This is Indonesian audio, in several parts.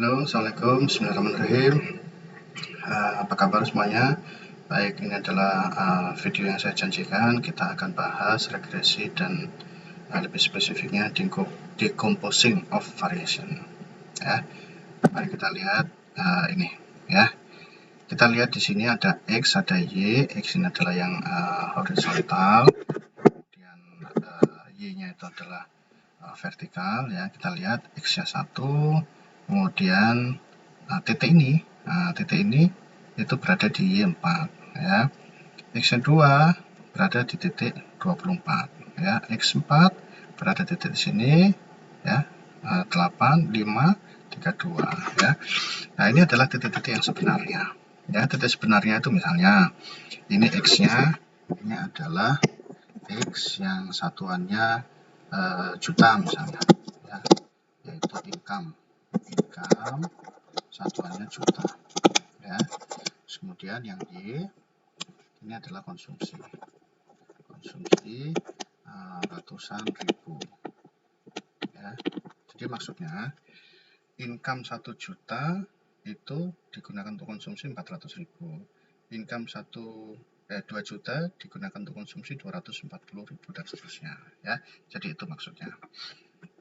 Halo, Assalamualaikum, Bismillahirrahmanirrahim. Apa kabar semuanya? Baik, ini adalah video yang saya janjikan. Kita akan bahas regresi dan lebih spesifiknya decomposing of variation. Ya, mari kita lihat ini. Ya, kita lihat di sini ada x, ada y. X ini adalah yang horizontal, kemudian y-nya itu adalah vertikal. Ya, kita lihat x-nya 1, kemudian titik ini itu berada di Y4 ya. X2 berada di titik 24 ya. X4 berada di titik sini ya. 8, 5, 32 ya. Nah, ini adalah titik-titik yang sebenarnya. Ya, titik sebenarnya itu misalnya ini X-nya, ini adalah X yang satuannya juta misalnya ya, yaitu income satuannya juta ya. Kemudian yang Y ini adalah konsumsi ratusan ribu ya. Jadi maksudnya income 1 juta itu digunakan untuk konsumsi 400.000, income 2 juta digunakan untuk konsumsi 240.000 dan seterusnya ya. Jadi itu maksudnya.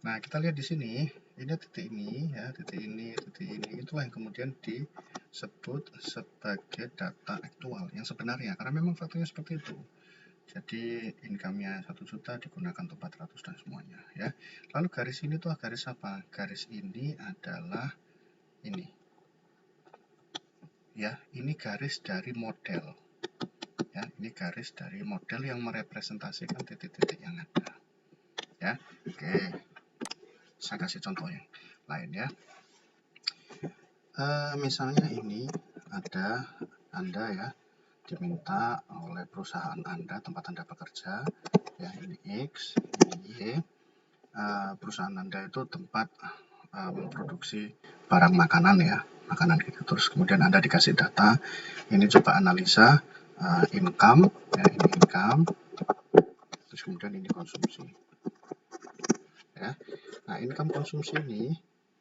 Nah, kita lihat di sini, ini titik ini ya, titik ini itulah yang kemudian disebut sebagai data aktual yang sebenarnya, karena memang faktanya seperti itu. Jadi income-nya 1 juta digunakan untuk 400 dan semuanya ya. Lalu garis ini tuh garis apa? Garis ini adalah ini. Ya, ini garis dari model. Ya, ini garis dari model yang merepresentasikan titik-titik yang ada. Ya. Oke. Saya kasih contoh yang lain ya. Misalnya ini ada Anda ya, diminta oleh perusahaan Anda, tempat Anda bekerja ya, ini X, ini Y. Perusahaan Anda itu tempat memproduksi barang makanan ya, makanan gitu. Terus kemudian Anda dikasih data, ini coba analisa income ya, ini income, terus kemudian ini konsumsi ya. Nah, income konsumsi ini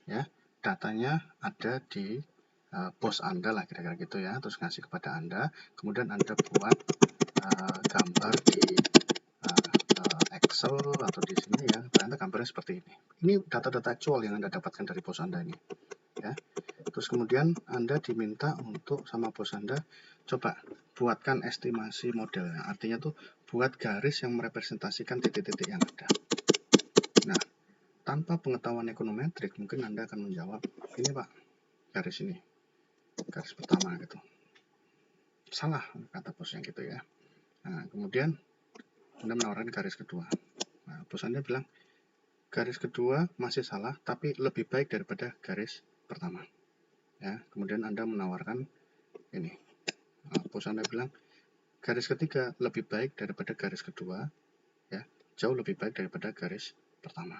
ya, datanya ada di bos Anda lah, kira-kira gitu ya. Terus ngasih kepada Anda, kemudian Anda buat gambar di Excel atau di sini ya. Anda gambarnya seperti ini. Ini data-data actual yang Anda dapatkan dari bos Anda ini ya. Terus kemudian Anda diminta untuk sama bos Anda, coba buatkan estimasi modelnya. Artinya tuh buat garis yang merepresentasikan titik-titik yang ada. Nah, tanpa pengetahuan ekonometrik, mungkin Anda akan menjawab, ini Pak, garis ini, garis pertama gitu. Salah, kata bosnya gitu ya. Nah, kemudian Anda menawarkan garis kedua. Nah, bos Anda bilang, garis kedua masih salah, tapi lebih baik daripada garis pertama. Ya, kemudian Anda menawarkan ini. Nah, bos Anda bilang, garis ketiga lebih baik daripada garis kedua, ya, jauh lebih baik daripada garis pertama.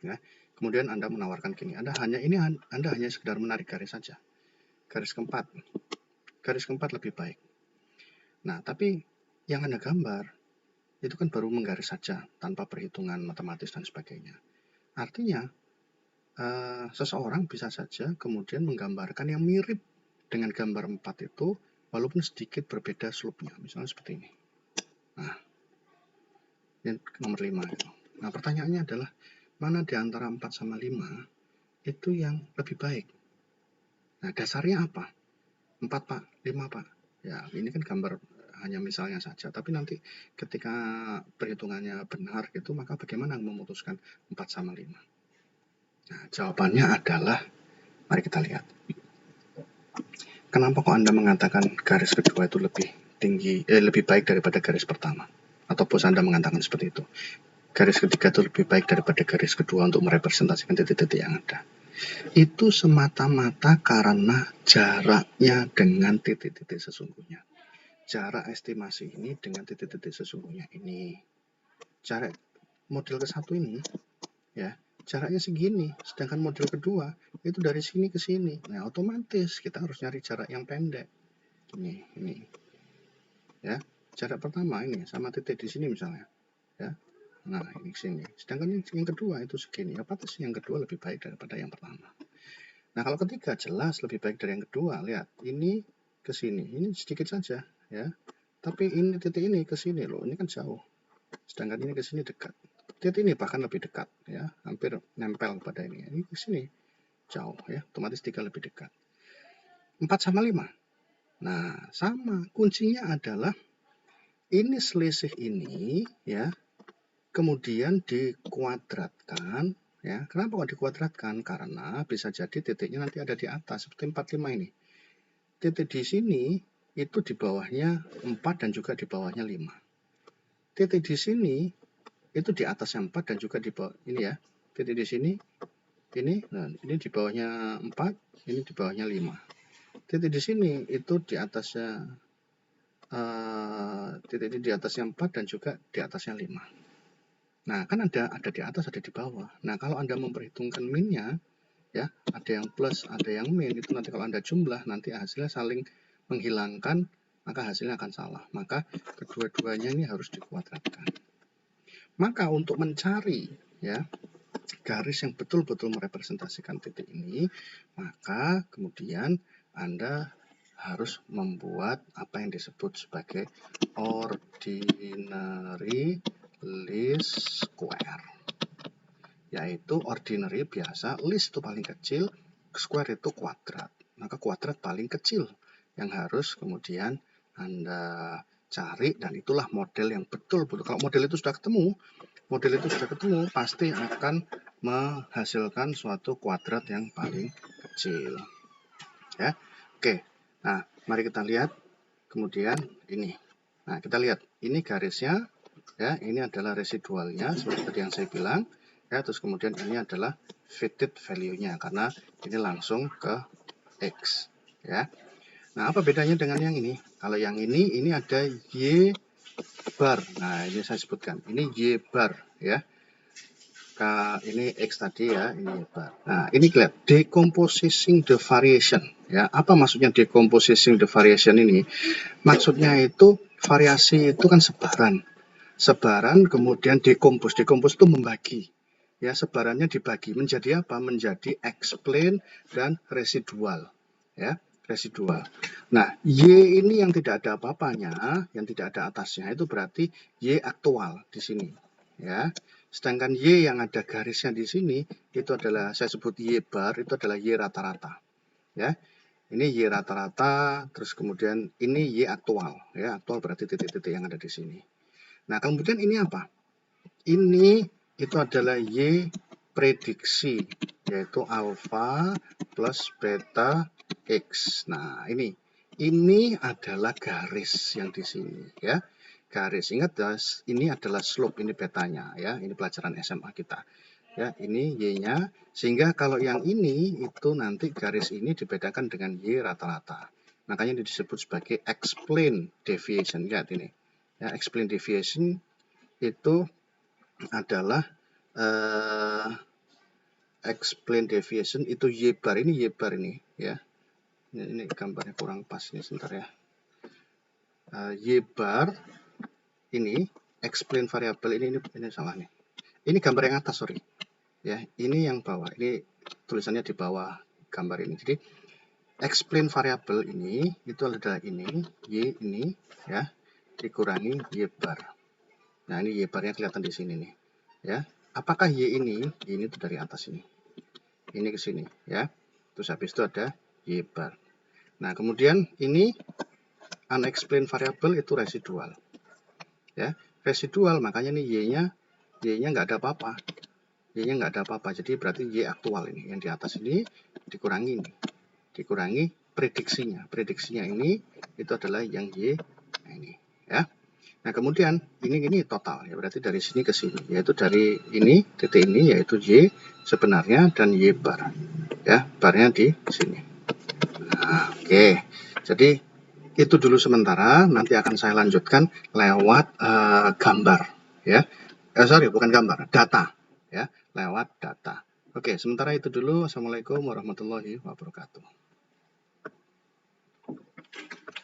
Ya, kemudian Anda menawarkan gini, Anda hanya sekedar menarik garis saja. Garis keempat lebih baik. Nah, tapi yang Anda gambar itu kan baru menggaris saja tanpa perhitungan matematis dan sebagainya. Artinya seseorang bisa saja kemudian menggambarkan yang mirip dengan gambar 4 itu walaupun sedikit berbeda slope-nya, misalnya seperti ini. Nah, yang nomor 5 itu. Nah, pertanyaannya adalah mana di antara 4 sama 5 itu yang lebih baik? Nah, dasarnya apa? 4 Pak, 5 Pak. Ya, ini kan gambar hanya misalnya saja, tapi nanti ketika perhitungannya benar gitu, maka bagaimana memutuskan 4 sama 5? Nah, jawabannya adalah, mari kita lihat. Kenapa kok Anda mengatakan garis kedua itu lebih baik daripada garis pertama? Atau bos Anda mengatakan seperti itu. Garis ketiga itu lebih baik daripada garis kedua untuk merepresentasikan titik-titik yang ada. Itu semata-mata karena jaraknya dengan titik-titik sesungguhnya. Jarak estimasi ini dengan titik-titik sesungguhnya ini. Jarak model ke satu ini, ya, jaraknya segini. Sedangkan model kedua itu dari sini ke sini. Nah, otomatis kita harus nyari jarak yang pendek. Ini, ya. Jarak pertama ini sama titik di sini misalnya, ya. Nah, ini sini. Sedangkan yang kedua itu segini. Apa sih yang kedua lebih baik daripada yang pertama? Nah, kalau ketiga jelas lebih baik dari yang kedua. Lihat, ini ke sini, ini sedikit saja ya. Tapi ini titik ini ke sini loh, ini kan jauh. Sedangkan ini ke sini dekat. Titik ini bahkan lebih dekat ya, hampir nempel pada ini. Ini ke sini jauh ya, otomatis 3 lebih dekat. 4 sama 5. Nah, sama. Kuncinya adalah ini selisih ini ya, kemudian dikuadratkan ya. Kenapa kok dikuadratkan? Karena bisa jadi titiknya nanti ada di atas seperti 45 ini. Titik di sini itu di bawahnya 4 dan juga di bawahnya 5. Titik di sini itu di atasnya 4 dan juga di bawah ini ya. Titik di sini ini, nah ini di bawahnya 4, ini di bawahnya 5. Titik di sini itu di atasnya titik ini di atasnya 4 dan juga di atasnya 5. Nah, kan ada di atas, ada di bawah. Nah, kalau Anda memperhitungkan minnya, ya, ada yang plus, ada yang min, itu nanti kalau Anda jumlah, nanti hasilnya saling menghilangkan, maka hasilnya akan salah. Maka kedua-duanya ini harus dikuadratkan. Maka untuk mencari ya garis yang betul-betul merepresentasikan titik ini, maka kemudian Anda harus membuat apa yang disebut sebagai ordinary least square, yaitu ordinary biasa, least itu paling kecil, square itu kuadrat, maka kuadrat paling kecil yang harus kemudian Anda cari, dan itulah model yang betul-betul. Kalau model itu sudah ketemu, pasti akan menghasilkan suatu kuadrat yang paling kecil ya. Oke, nah mari kita lihat kemudian ini. Nah, kita lihat ini garisnya ya, ini adalah residualnya seperti yang saya bilang ya. Terus kemudian ini adalah fitted value-nya karena ini langsung ke X ya. Nah, apa bedanya dengan yang ini? Kalau yang ini ada Y bar. Nah, ini saya sebutkan, ini Y bar ya. Ini X tadi ya, ini Y bar. Nah, ini lihat decomposing the variation ya. Apa maksudnya decomposing the variation ini? Maksudnya itu variasi itu kan sebaran kemudian decompose itu membagi ya. Sebarannya dibagi menjadi apa? Menjadi explain dan residual ya, residual. Nah, Y ini yang tidak ada apa-apanya, yang tidak ada atasnya, itu berarti Y aktual di sini ya. Sedangkan Y yang ada garisnya di sini itu adalah, saya sebut Y bar, itu adalah Y rata-rata ya. Ini Y rata-rata, terus kemudian ini Y aktual ya. Aktual berarti titik-titik yang ada di sini. Nah, kemudian ini apa? Ini itu adalah Y prediksi, yaitu alfa plus beta X. Nah, ini adalah garis yang di sini ya. Garis, ingat guys, ini adalah slope, ini betanya ya. Ini pelajaran SMA kita. Ya, ini Y-nya, sehingga kalau yang ini itu nanti garis ini dibedakan dengan Y rata-rata. Makanya ini disebut sebagai explain deviation. Lihat ini. Ya, explain deviation itu adalah explain deviation itu Y bar ini ya. Ini gambarnya kurang pas ini, sebentar ya. Y bar ini explain variable ini salah nih. Ini gambar yang atas, sorry. Ya, ini yang bawah. Ini tulisannya di bawah gambar ini. Jadi explain variable ini itu adalah ini Y ini ya, dikurangi Y bar. Nah, ini Y barnya kelihatan di sini nih ya. Apakah Y ini itu dari atas ini ke sini ya. Terus habis itu ada Y bar. Nah, kemudian ini unexplained variable itu residual ya. Residual, makanya nih Y-nya nggak ada apa-apa. Y-nya nggak ada apa-apa, jadi berarti Y aktual ini. Yang di atas ini dikurangi prediksinya. Prediksinya ini itu adalah yang Y ini ya. Nah, kemudian ini total ya, berarti dari sini ke sini, yaitu dari ini titik ini yaitu Y sebenarnya dan Y bar ya, barnya di sini. Nah, oke. Jadi itu dulu sementara, nanti akan saya lanjutkan lewat gambar ya. Sorry, bukan gambar, data ya, lewat data. Oke, sementara itu dulu. Assalamualaikum warahmatullahi wabarakatuh.